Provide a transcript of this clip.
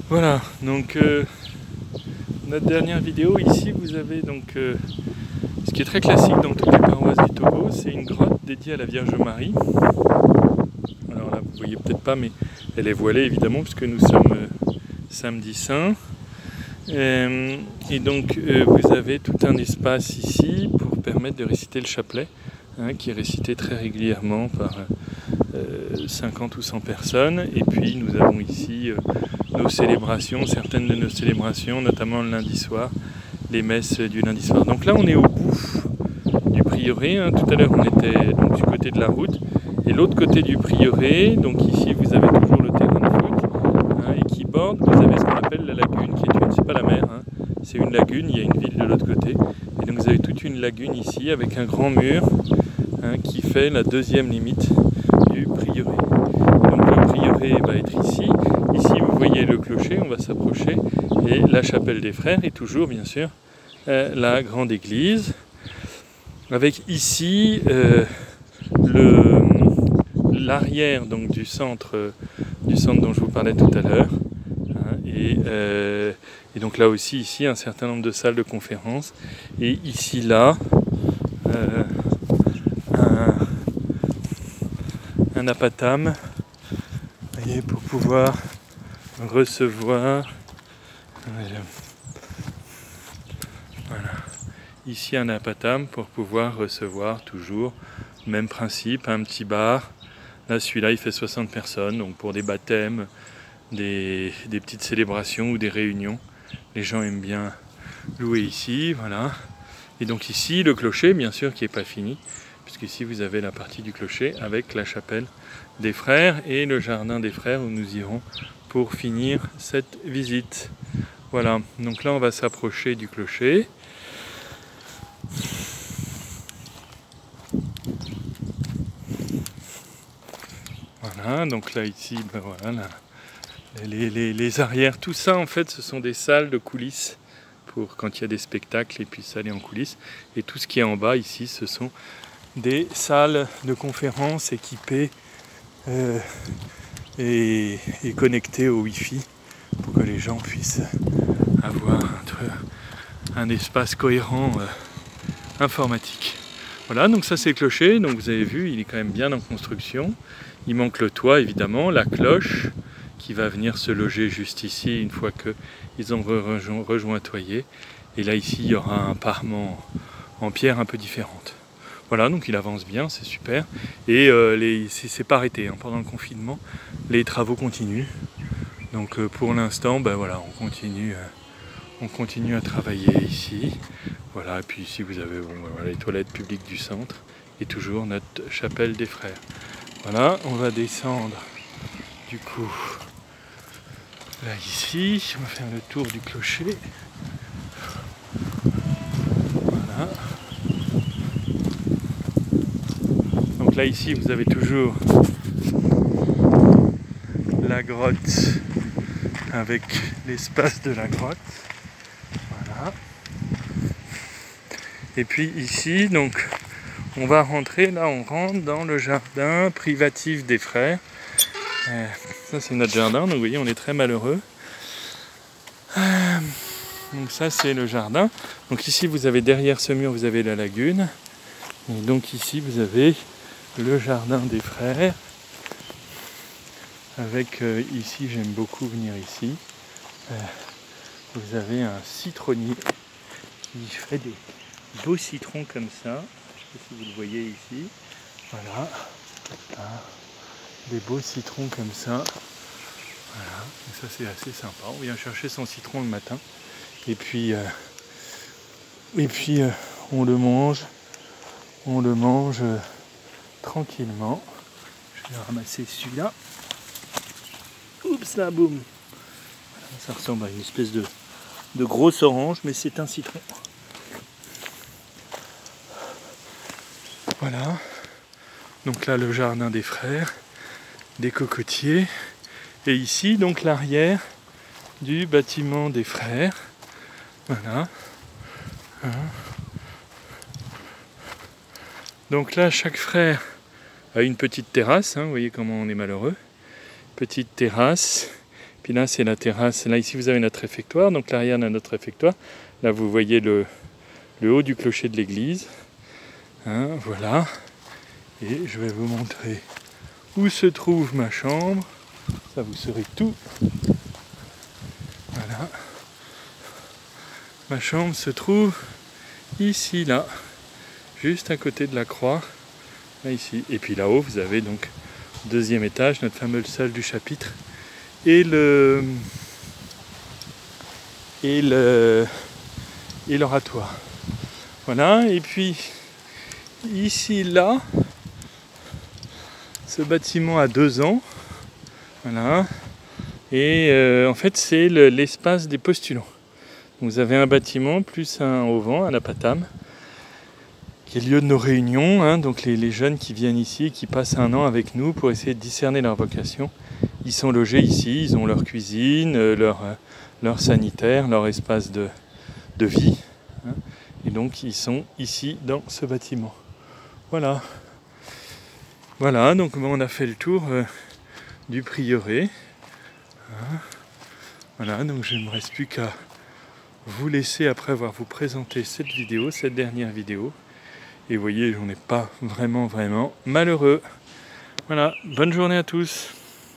Voilà, donc notre dernière vidéo, ici vous avez donc ce qui est très classique dans toutes les paroisses du Togo, c'est une grotte dédiée à la Vierge Marie. Alors là vous voyez peut-être pas, mais elle est voilée évidemment puisque nous sommes samedi saint. Et donc vous avez tout un espace ici pour permettre de réciter le chapelet, qui est récité très régulièrement par 50 ou 100 personnes. Et puis nous avons ici nos célébrations, certaines de nos célébrations, notamment le lundi soir, les messes du lundi soir. Donc là on est au bout du prieuré, tout à l'heure on était donc du côté de la route, et l'autre côté du prieuré, donc ici vous avez toujours le terrain de foot, et qui borde, vous avez ce qu'on appelle la lagune, qui est une, c'est pas la mer, c'est une lagune, il y a une ville de l'autre côté, et donc vous avez toute une lagune ici avec un grand mur qui fait la deuxième limite du prieuré. Donc le prieuré va être ici. Ici vous voyez le clocher, on va s'approcher, et la chapelle des frères, et toujours bien sûr la grande église, avec ici l'arrière donc du centre dont je vous parlais tout à l'heure, et donc là aussi ici un certain nombre de salles de conférence, et ici là un apatame, voyez, pour pouvoir recevoir, voilà, ici un apatame pour pouvoir recevoir toujours, même principe, un petit bar. Là celui-là il fait 60 personnes, donc pour des baptêmes, des petites célébrations ou des réunions, les gens aiment bien louer ici, voilà. Et donc ici le clocher bien sûr qui n'est pas fini, puisqu'ici vous avez la partie du clocher avec la chapelle des frères et le jardin des frères où nous irons pour finir cette visite. Voilà, donc là on va s'approcher du clocher. Voilà, donc là ici, ben voilà, les arrières, tout ça en fait ce sont des salles de coulisses pour quand il y a des spectacles et puis aller en coulisses. Et tout ce qui est en bas ici, ce sont des salles de conférences équipées et connectées au Wi-Fi pour que les gens puissent avoir un espace cohérent informatique. Voilà, donc ça c'est le clocher, donc vous avez vu, il est quand même bien en construction. Il manque le toit évidemment, la cloche qui va venir se loger juste ici une fois qu'ils ont rejointoyé. Et là ici il y aura un parement en pierre un peu différente. Voilà, donc il avance bien, c'est super. Et c'est pas arrêté, pendant le confinement, les travaux continuent. Donc pour l'instant, ben voilà, on continue à travailler ici. Voilà, et puis ici vous avez voilà, les toilettes publiques du centre et toujours notre chapelle des frères. Voilà, on va descendre du coup là ici, on va faire le tour du clocher. Voilà. Donc là ici vous avez toujours la grotte avec l'espace de la grotte. Voilà. Et puis ici, donc on va rentrer, là on rentre dans le jardin privatif des frères. Ça c'est notre jardin, donc vous voyez on est très malheureux. Donc ça c'est le jardin. Donc ici vous avez derrière ce mur, vous avez la lagune. Et donc ici vous avez le jardin des frères. Avec ici, j'aime beaucoup venir ici. Vous avez un citronnier qui fait des beaux citrons comme ça. Je ne sais pas si vous le voyez ici. Voilà. Des beaux citrons comme ça. Voilà. Et ça c'est assez sympa. On vient chercher son citron le matin. Et puis on le mange. On le mange tranquillement. Je vais ramasser celui-là. Oups là, boum. Voilà, ça ressemble à une espèce de grosse orange, mais c'est un citron. Voilà. Donc là, le jardin des frères, des cocotiers. Et ici, donc l'arrière du bâtiment des frères. Voilà. Donc là, chaque frère a une petite terrasse. Vous voyez comment on est malheureux. Petite terrasse. Puis là, c'est la terrasse. Là, ici, vous avez notre réfectoire. Donc l'arrière de notre réfectoire. Là, vous voyez le haut du clocher de l'église. Hein, voilà. Et je vais vous montrer où se trouve ma chambre. Ça, vous saurez tout. Voilà. Ma chambre se trouve ici, là. Juste à côté de la croix. Là, ici. Et puis là-haut, vous avez donc deuxième étage, notre fameuse salle du chapitre. Et l'oratoire. Voilà, et puis ici, là, ce bâtiment a 2 ans. Voilà. Et en fait, c'est l'espace des postulants. Vous avez un bâtiment plus un auvent, un apatam, qui est le lieu de nos réunions. Hein, donc les jeunes qui viennent ici, qui passent 1 an avec nous pour essayer de discerner leur vocation, ils sont logés ici, ils ont leur cuisine, leur sanitaire, leur espace de vie. Hein, et donc ils sont ici dans ce bâtiment. Voilà. Voilà, donc on a fait le tour du prieuré. Hein, voilà, donc je ne me reste plus qu'à vous laisser après avoir vous présenté cette vidéo, cette dernière vidéo. Et vous voyez, on n'est pas vraiment malheureux. Voilà, bonne journée à tous.